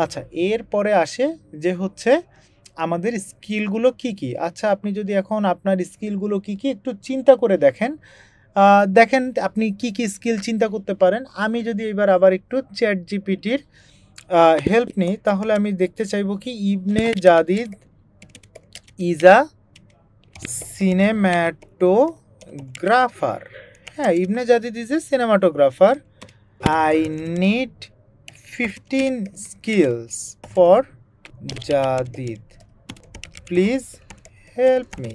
আচ্ছা, এরপরে আসে যে হচ্ছে আমাদের স্কিলগুলো কি কি। আচ্ছা, আপনি যদি এখন আপনার স্কিলগুলো কি কি একটু চিন্তা করে দেখেন, দেখেন আপনি কি কি স্কিল চিন্তা করতে পারেন। আমি যদি এবার আবার একটু চ্যাট জিপিটির হেল্প নিই, তাহলে আমি দেখতে চাইবো কি ইবনে জাদিদ ইজ আ সিনেম্যাটোগ্রাফার। হ্যাঁ, Ibne Jadid is a cinematographer. I need 15 skills for Jadid, please help me.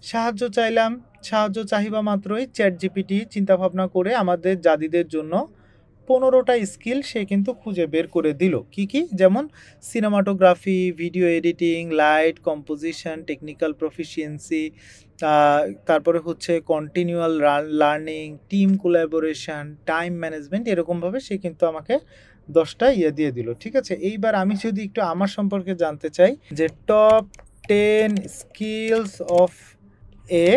সাহায্য চাইলাম, সাহায্য চাহিবা মাত্রই চ্যাট জিপিটি চিন্তাভাবনা করে আমাদের জাদিদের জন্য 15টা স্কিল সে কিন্তু খুঁজে বের করে দিল। কি কি? যেমন cinematography, video editing, light, composition, technical proficiency, তারপরে হচ্ছে continual learning, team collaboration, time management, এরকমভাবে সে কিন্তু আমাকে 10টা দিয়ে দিল। ঠিক আছে, এইবার আমি যদি একটু আমার সম্পর্কে জানতে চাই যে top 10 skills of A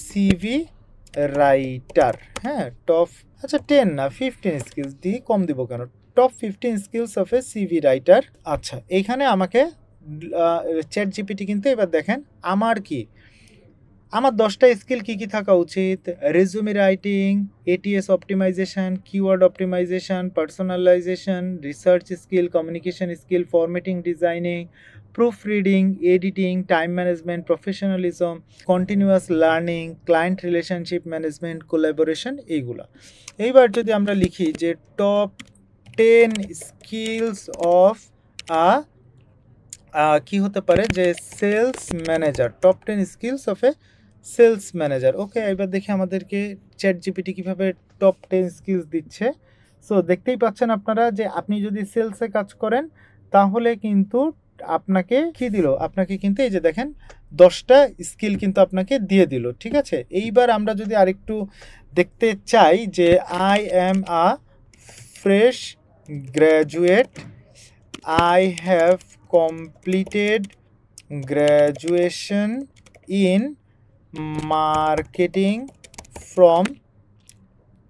CV writer. হ্যাঁ, টপ, আচ্ছা 10 না 15 স্কিলস দিই, কম দিব কেন, top 15 skills of A CV writer. আচ্ছা, এইখানে আমাকে চ্যাট জিপিটি কিন্তু এবার দেখেন আমার কি, আমার 10টা স্কিল কি কি থাকা উচিত। Resume writing, ATS optimisation, keyword optimisation, personalisation, research skill, communication skill, formatting designing, proof reading, editing, time management, professionalism, continuous learning, client relationship management, collaboration, এইগুলা। এইবার যদি আমরা লিখি যে টপ 10 স্কিলস অফ আ কি হতে পারে যে sales manager, top 10 skills of a sales manager. Okay, এবার দেখি আমাদেরকে চ্যাট জিপিটি কীভাবে টপ 10 স্কিলস দিচ্ছে। সো দেখতেই পাচ্ছেন আপনারা যে আপনি যদি সেলসে কাজ করেন তাহলে কিন্তু আপনাকে কি দিল, আপনাকে কিন্তু এই যে দেখেন 10টা স্কিল কিন্তু আপনাকে দিয়ে দিল। ঠিক আছে, এইবার আমরা যদি আরেকটু দেখতে চাই যে I am a fresh graduate, I have completed graduation in marketing from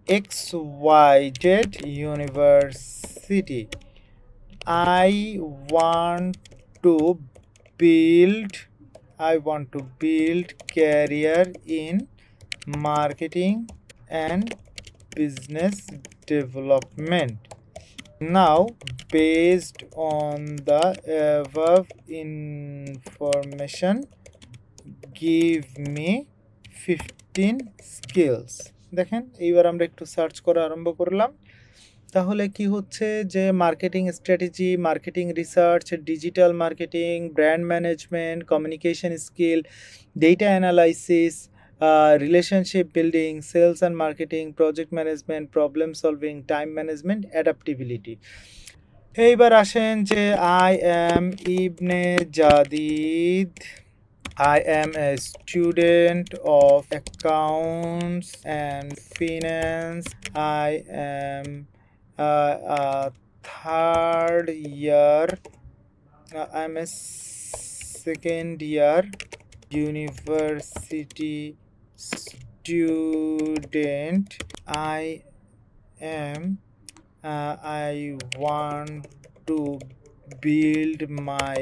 XYZ University. I want to build career in marketing and business development. Now, based on the above information, give me 15 skills. দেখেন, এইবার আমরা একটু search করা আরম্ভ করলাম। তাহলে কি হচ্ছে যে marketing strategy, marketing research, digital marketing, brand management, communication skill, data analysis, relationship building, sales and marketing, project management, problem solving, time management, adaptability. এইবার আসেন যে I am Ibne Jadid, I am a student of accounts and finance. I am a third year. I'm a second year university student. I want to build my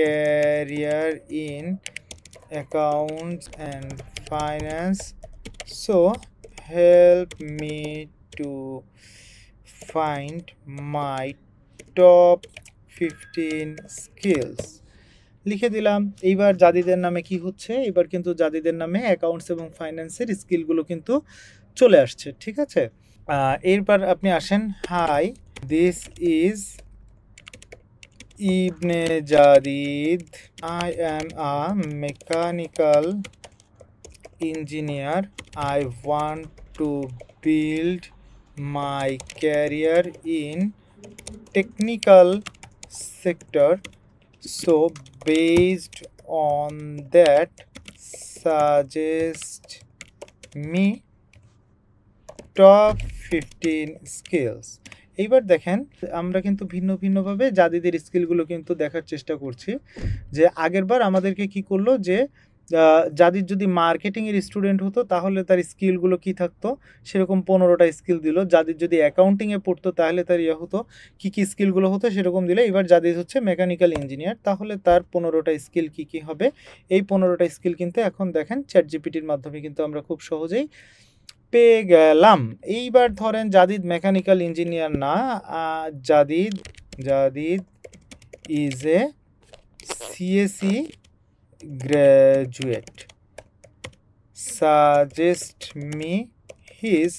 career in accounts and finance, so help me to find my top 15 skills. লিখে দিলাম। এইবার জাদিদের নামে কি হচ্ছে, এবার কিন্তু জাদিদের নামে accounts এবং ফাইন্যান্সের স্কিলগুলো কিন্তু চলে আসছে। ঠিক আছে, এরপর আপনি আসেন, hi this is Ibne Jadid. I am a mechanical engineer. I want to build my career in technical sector. So based on that, suggest me top 15 skills. এইবার দেখেন আমরা কিন্তু ভিন্ন ভিন্নভাবে জাদিদের স্কিলগুলো কিন্তু দেখার চেষ্টা করছি। যে আগেরবার আমাদেরকে কি করলো যে যাদের যদি মার্কেটিংয়ের স্টুডেন্ট হতো তাহলে তার স্কিলগুলো কি থাকতো, সেরকম 15টা স্কিল দিল। যাদের যদি অ্যাকাউন্টিংয়ে পড়তো তাহলে তার ইয়ে হতো, কী কী স্কিলগুলো হতো সেরকম দিলে। এবার যাদের হচ্ছে মেকানিক্যাল ইঞ্জিনিয়ার তাহলে তার 15টা স্কিল কী কী হবে, এই 15টা স্কিল কিন্তু এখন দেখেন চ্যাট জিপিটির মাধ্যমে কিন্তু আমরা খুব সহজেই পেয়ে গেলাম। এইবার ধরেন জাদিদ মেকানিক্যাল ইঞ্জিনিয়ার না, Jadid is a CSE graduate, suggest me his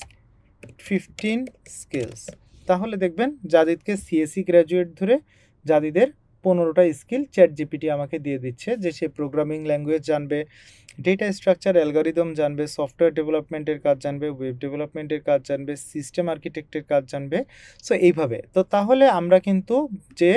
15 skills. তাহলে দেখবেন জাদিদকে সিএসই গ্র্যাজুয়েট ধরে জাদিদের 15টা স্কিল চ্যাট জিপিটি আমাকে দিয়ে দিচ্ছে, যে সে প্রোগ্রামিং ল্যাঙ্গুয়েজ জানবে, ডেটা স্ট্রাকচার অ্যালগরিদম জানবে, সফটওয়্যার ডেভেলপমেন্টের কাজ জানবে, ওয়েব ডেভেলপমেন্টের কাজ জানবে, সিস্টেম আর্কিটেক্টের কাজ জানবে। সো এইভাবে তো তাহলে আমরা কিন্তু যে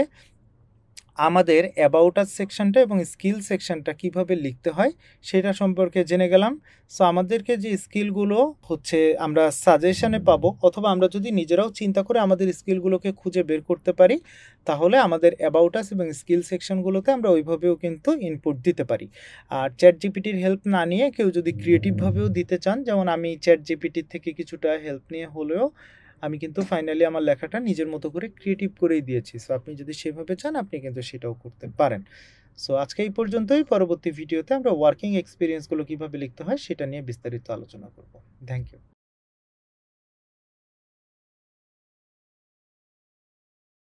আমাদের অ্যাবাউট আস সেকশনটা এবং স্কিল সেকশনটা কিভাবে লিখতে হয় সেটা সম্পর্কে জেনে গেলাম। সো আমাদেরকে যে স্কিলগুলো হচ্ছে আমরা সাজেশনে পাবো, অথবা আমরা যদি নিজেরাও চিন্তা করে আমাদের স্কিলগুলোকে খুঁজে বের করতে পারি, তাহলে আমাদের অ্যাবাউট আস এবং স্কিল সেকশনগুলোতে আমরা ওইভাবেও কিন্তু ইনপুট দিতে পারি। আর চ্যাট জিপিটির হেল্প না নিয়ে কেউ যদি ক্রিয়েটিভভাবেও দিতে চান, যেমন আমি চ্যাট জিপিটির থেকে কিছুটা হেল্প নিয়ে হলেও আমি কিন্তু ফাইনালি আমার লেখাটা নিজের মতো করে ক্রিয়েটিভ করেই দিয়েছি। সো আপনি যদি সেভাবে চান আপনি কিন্তু সেটাও করতে পারেন। সো আজকে এই পর্যন্তই। পরবর্তী ভিডিওতে আমরা ওয়ার্কিং এক্সপিরিয়েন্সগুলো কীভাবে লিখতে হয় সেটা নিয়ে বিস্তারিত আলোচনা করব। Thank you.